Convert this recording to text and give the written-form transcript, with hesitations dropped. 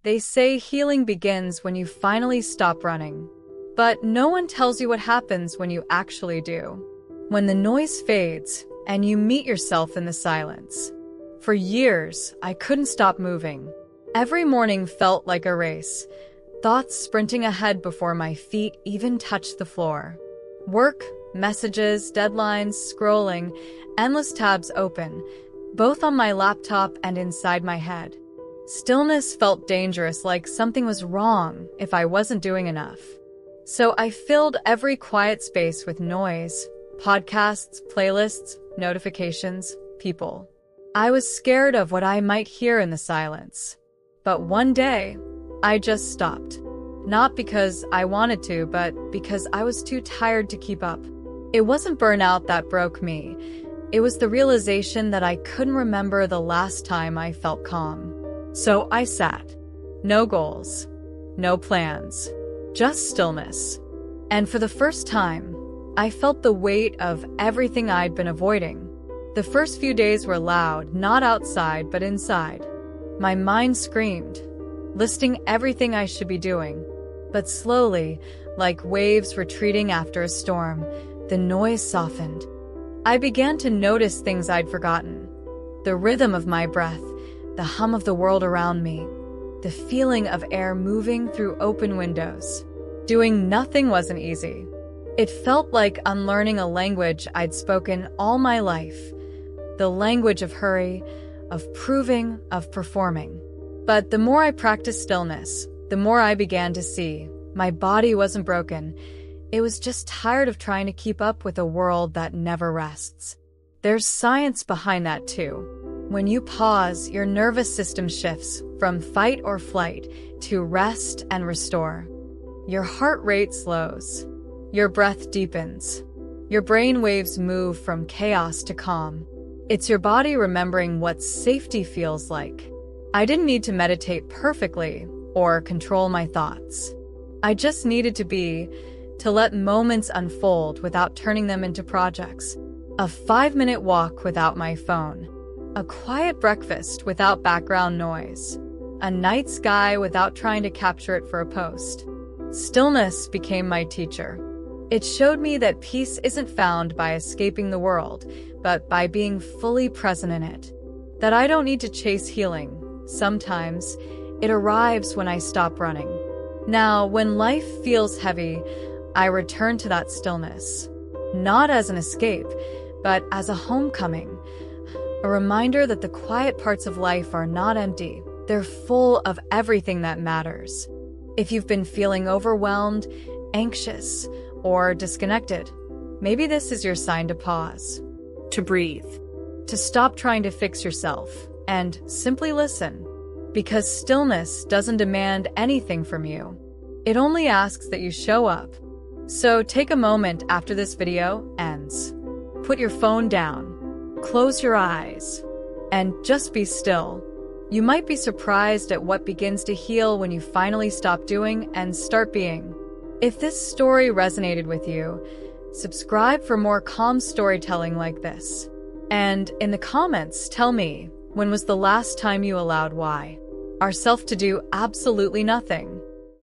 They say healing begins when you finally stop running. But no one tells you what happens when you actually do. When the noise fades and you meet yourself in the silence. For years, I couldn't stop moving. Every morning felt like a race, thoughts sprinting ahead before my feet even touched the floor. Work, messages, deadlines, scrolling, endless tabs open, both on my laptop and inside my head. Stillness felt dangerous, like something was wrong if I wasn't doing enough. So I filled every quiet space with noise, podcasts, playlists, notifications, people. I was scared of what I might hear in the silence. But one day, I just stopped. Not because I wanted to, but because I was too tired to keep up. It wasn't burnout that broke me. It was the realization that I couldn't remember the last time I felt calm. So I sat. No goals. No plans. Just stillness. And for the first time, I felt the weight of everything I'd been avoiding. The first few days were loud, not outside, but inside. My mind screamed, listing everything I should be doing. But slowly, like waves retreating after a storm, the noise softened. I began to notice things I'd forgotten. The rhythm of my breath, the hum of the world around me, the feeling of air moving through open windows. Doing nothing wasn't easy. It felt like unlearning a language I'd spoken all my life. The language of hurry, of proving, of performing. But the more I practiced stillness, the more I began to see my body wasn't broken. It was just tired of trying to keep up with a world that never rests. There's science behind that too. When you pause, your nervous system shifts from fight or flight to rest and restore. Your heart rate slows. Your breath deepens. Your brain waves move from chaos to calm. It's your body remembering what safety feels like. I didn't need to meditate perfectly or control my thoughts. I just needed to let moments unfold without turning them into projects. A 5-minute walk without my phone. A quiet breakfast without background noise. A night sky without trying to capture it for a post. Stillness became my teacher. It showed me that peace isn't found by escaping the world, but by being fully present in it. That I don't need to chase healing. Sometimes it arrives when I stop running. Now, when life feels heavy, I return to that stillness. Not as an escape, but as a homecoming. A reminder that the quiet parts of life are not empty. They're full of everything that matters. If you've been feeling overwhelmed, anxious, or disconnected, maybe this is your sign to pause, to breathe, to stop trying to fix yourself, and simply listen. Because stillness doesn't demand anything from you. It only asks that you show up. So take a moment after this video ends. Put your phone down, close your eyes, and just be still. You might be surprised at what begins to heal when you finally stop doing and start being. If this story resonated with you, subscribe for more calm storytelling like this. And in the comments, tell me, when was the last time you allowed ourself to do absolutely nothing?